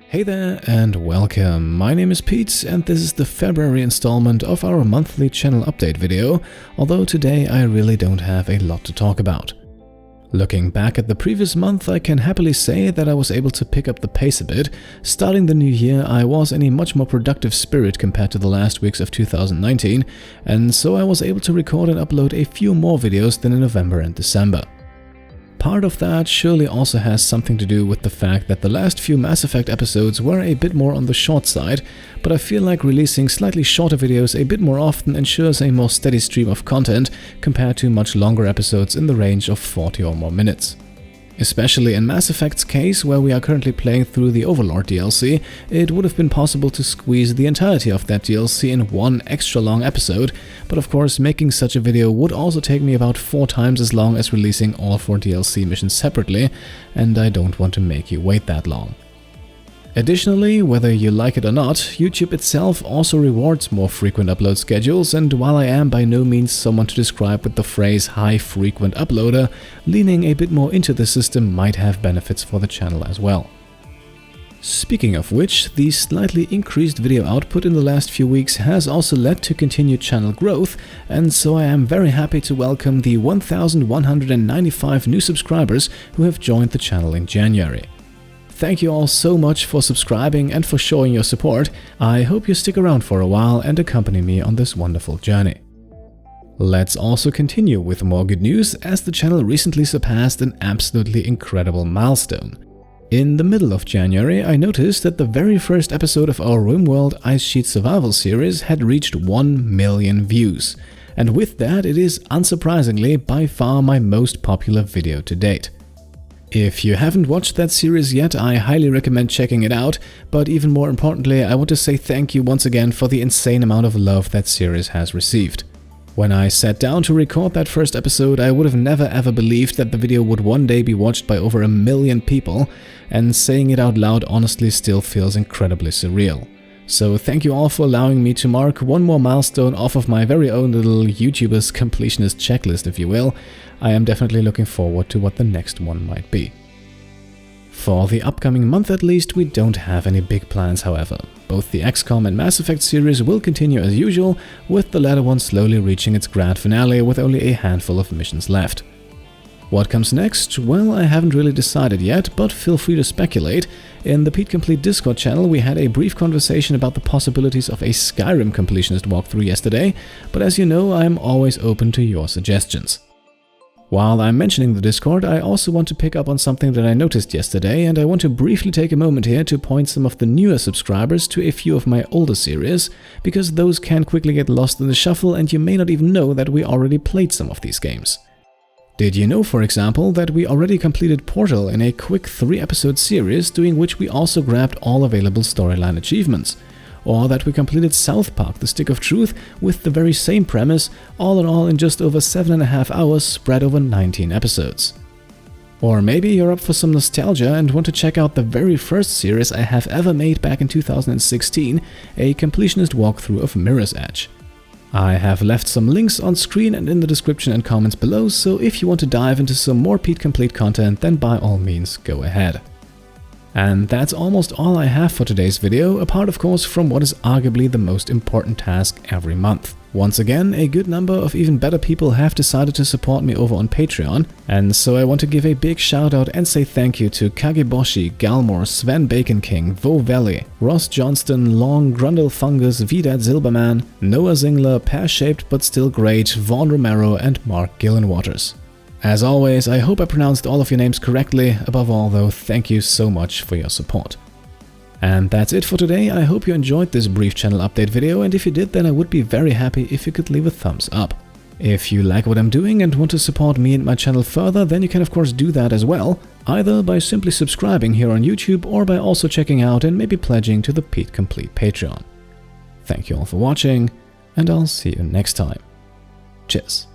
Hey there and welcome, my name is Pete and this is the February installment of our monthly channel update video, although today I really don't have a lot to talk about. Looking back at the previous month, I can happily say that I was able to pick up the pace a bit. Starting the new year, I was in a much more productive spirit compared to the last weeks of 2019, and so I was able to record and upload a few more videos than in November and December. Part of that surely also has something to do with the fact that the last few Mass Effect episodes were a bit more on the short side, but I feel like releasing slightly shorter videos a bit more often ensures a more steady stream of content compared to much longer episodes in the range of 40 or more minutes. Especially in Mass Effect's case, where we are currently playing through the Overlord DLC, it would have been possible to squeeze the entirety of that DLC in one extra long episode, but of course making such a video would also take me about 4 times as long as releasing all 4 DLC missions separately, and I don't want to make you wait that long. Additionally, whether you like it or not, YouTube itself also rewards more frequent upload schedules, and while I am by no means someone to describe with the phrase high-frequent uploader, leaning a bit more into the system might have benefits for the channel as well. Speaking of which, the slightly increased video output in the last few weeks has also led to continued channel growth, and so I am very happy to welcome the 1,195 new subscribers who have joined the channel in January. Thank you all so much for subscribing and for showing your support. I hope you stick around for a while and accompany me on this wonderful journey. Let's also continue with more good news, as the channel recently surpassed an absolutely incredible milestone. In the middle of January, I noticed that the very first episode of our RimWorld Ice Sheet Survival series had reached 1 million views. And with that, it is unsurprisingly by far my most popular video to date. If you haven't watched that series yet, I highly recommend checking it out, but even more importantly, I want to say thank you once again for the insane amount of love that series has received. When I sat down to record that first episode, I would have never ever believed that the video would one day be watched by over 1 million people, and saying it out loud honestly still feels incredibly surreal. So thank you all for allowing me to mark one more milestone off of my very own little YouTuber's completionist checklist, if you will. I am definitely looking forward to what the next one might be. For the upcoming month at least, we don't have any big plans, however. Both the XCOM and Mass Effect series will continue as usual, with the latter one slowly reaching its grand finale with only a handful of missions left. What comes next? Well, I haven't really decided yet, but feel free to speculate. In the Pete Complete Discord channel, we had a brief conversation about the possibilities of a Skyrim completionist walkthrough yesterday, but as you know, I'm always open to your suggestions. While I'm mentioning the Discord, I also want to pick up on something that I noticed yesterday, and I want to briefly take a moment here to point some of the newer subscribers to a few of my older series, because those can quickly get lost in the shuffle and you may not even know that we already played some of these games. Did you know, for example, that we already completed Portal in a quick 3-episode series, doing which we also grabbed all available storyline achievements? Or that we completed South Park: The Stick of Truth with the very same premise, all in all in just over 7.5 hours spread over 19 episodes? Or maybe you're up for some nostalgia and want to check out the very first series I have ever made back in 2016, a completionist walkthrough of Mirror's Edge. I have left some links on screen and in the description and comments below, so if you want to dive into some more Pete Complete content, then by all means go ahead. And that's almost all I have for today's video, apart of course from what is arguably the most important task every month. Once again, a good number of even better people have decided to support me over on Patreon, and so I want to give a big shout out and say thank you to Kageboshi, Galmore, Sven Bacon King, Vo Valley, Ross Johnston, Long, Grundle Fungus, Vidat Zilberman, Noah Zingler, Pear-Shaped But Still Great, Vaughn Romero and Mark Gillenwaters. As always, I hope I pronounced all of your names correctly. Above all though, thank you so much for your support. And that's it for today. I hope you enjoyed this brief channel update video, and if you did, then I would be very happy if you could leave a thumbs up. If you like what I'm doing and want to support me and my channel further, then you can of course do that as well, either by simply subscribing here on YouTube or by also checking out and maybe pledging to the Pete Complete Patreon. Thank you all for watching, and I'll see you next time. Cheers.